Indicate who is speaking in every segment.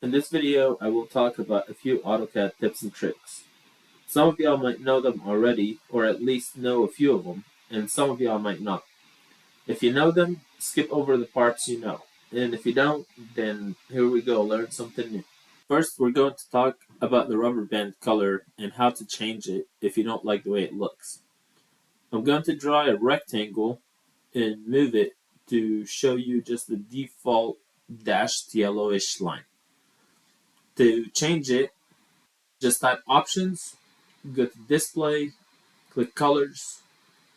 Speaker 1: In this video, I will talk about a few AutoCAD tips and tricks. Some of y'all might know them already, or at least know a few of them, and some of y'all might not. If you know them, skip over the parts you know. And if you don't, then here we go, learn something new. First, we're going to talk about the rubber band color and how to change it if you don't like the way it looks. I'm going to draw a rectangle and move it to show you just the default dashed yellowish line. To change it, just type options, go to display, click colors.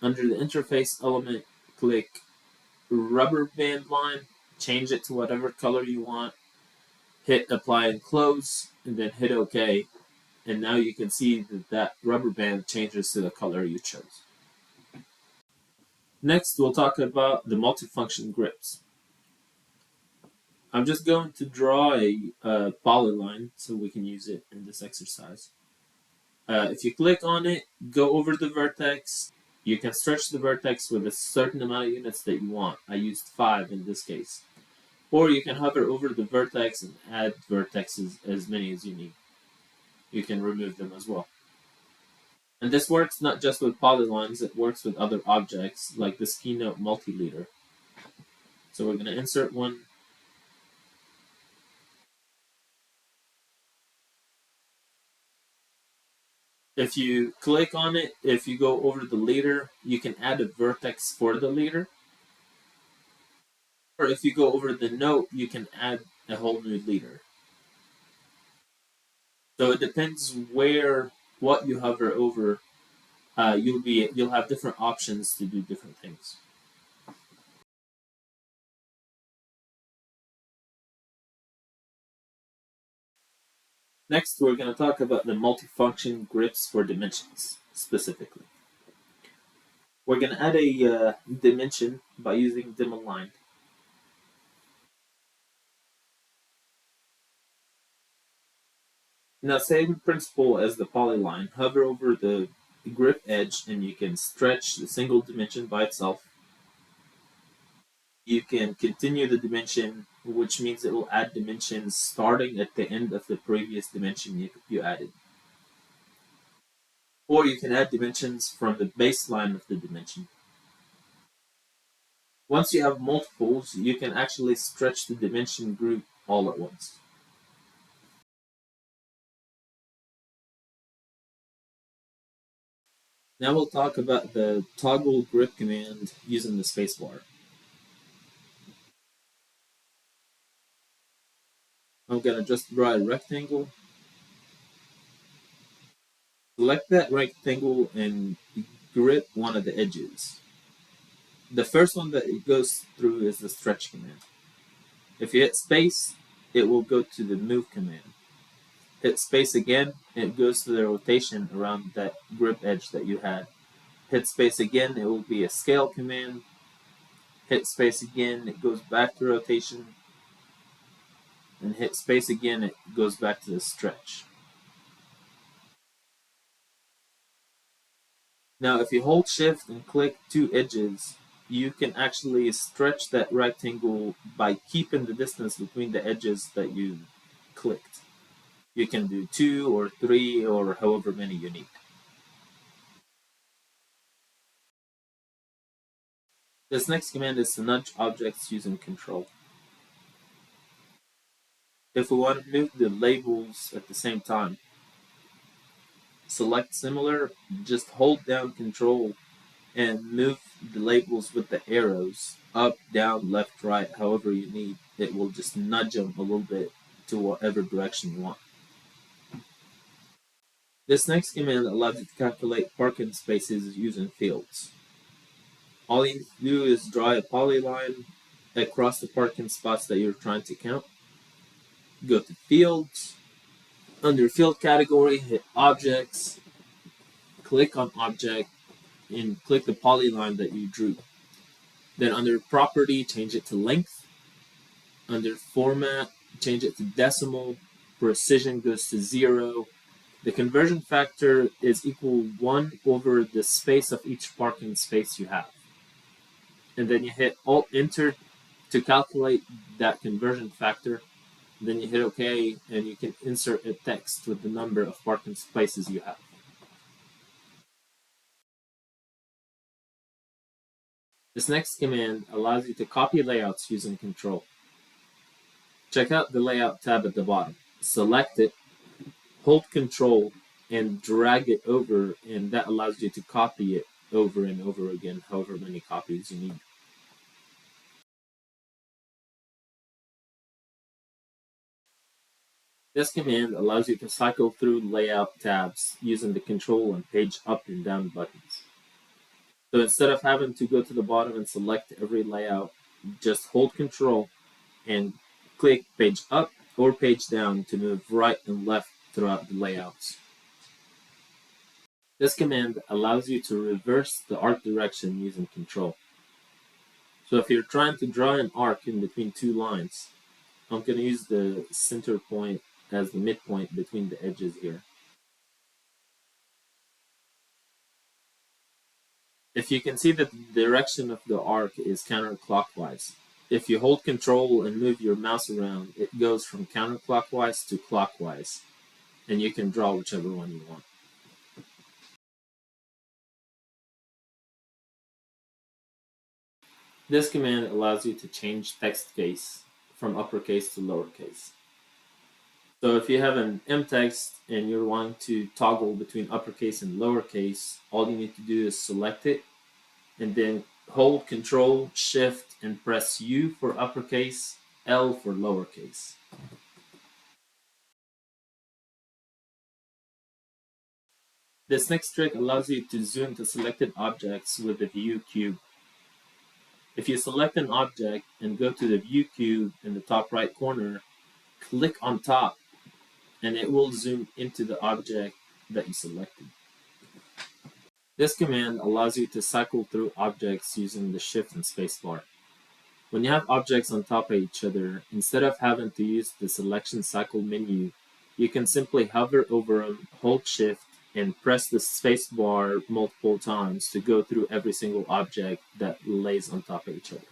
Speaker 1: Under the interface element, click rubber band line, change it to whatever color you want, hit apply and close, and then hit OK. And now you can see that rubber band changes to the color you chose. Next, we'll talk about the multifunction grips. I'm just going to draw a polyline so we can use it in this exercise. If you click on it, go over the vertex. You can stretch the vertex with a certain amount of units that you want. I used 5 in this case. Or you can hover over the vertex and add vertexes as many as you need. You can remove them as well. And this works not just with polylines, it works with other objects like this Keynote multi-leader. So we're going to insert one. If you click on it, if you go over the leader, you can add a vertex for the leader. Or if you go over the note, you can add a whole new leader. So it depends what you hover over. You'll have different options to do different things. Next, we're going to talk about the multifunction grips for dimensions, specifically. We're going to add a dimension by using dim align. Now, same principle as the polyline. Hover over the grip edge and you can stretch the single dimension by itself. You can continue the dimension, which means it will add dimensions starting at the end of the previous dimension you added. Or you can add dimensions from the baseline of the dimension. Once you have multiples, you can actually stretch the dimension group all at once. Now we'll talk about the toggle grip command using the spacebar. I'm going to just draw a rectangle. Select that rectangle and grip one of the edges. The first one that it goes through is the stretch command. If you hit space, it will go to the move command. Hit space again, it goes to the rotation around that grip edge that you had. Hit space again, it will be a scale command. Hit space again, it goes back to rotation. And hit space again, it goes back to the stretch. Now, if you hold shift and click two edges, you can actually stretch that rectangle by keeping the distance between the edges that you clicked. You can do 2 or 3 or however many you need. This next command is to nudge objects using control. If we want to move the labels at the same time, select similar, just hold down control and move the labels with the arrows up, down, left, right, however you need. It will just nudge them a little bit to whatever direction you want. This next command allows you to calculate parking spaces using fields. All you need to do is draw a polyline across the parking spots that you're trying to count. Go to Fields. Under Field category, hit Objects. Click on Object and click the polyline that you drew. Then under Property, change it to Length. Under Format, change it to Decimal. Precision goes to 0. The conversion factor is equal 1 over the space of each parking space you have. And then you hit Alt-Enter to calculate that conversion factor. Then you hit OK, and you can insert a text with the number of parking spaces you have. This next command allows you to copy layouts using Control. Check out the Layout tab at the bottom. Select it, hold Control, and drag it over, and that allows you to copy it over and over again, however many copies you need. This command allows you to cycle through Layout tabs using the Control and Page Up and Down buttons. So instead of having to go to the bottom and select every layout, just hold Control and click Page Up or Page Down to move right and left throughout the layouts. This command allows you to reverse the arc direction using Control. So if you're trying to draw an arc in between two lines, I'm going to use the center point as the midpoint between the edges here. If you can see that the direction of the arc is counterclockwise, if you hold Control and move your mouse around, it goes from counterclockwise to clockwise, and you can draw whichever one you want. This command allows you to change text case from uppercase to lowercase. So if you have an M text and you're wanting to toggle between uppercase and lowercase, all you need to do is select it and then hold Control, Shift, and press U for uppercase, L for lowercase. This next trick allows you to zoom to selected objects with the View cube. If you select an object and go to the View cube in the top right corner, click on top and it will zoom into the object that you selected. This command allows you to cycle through objects using the Shift and Spacebar. When you have objects on top of each other, instead of having to use the Selection Cycle menu, you can simply hover over them, hold Shift, and press the spacebar multiple times to go through every single object that lays on top of each other.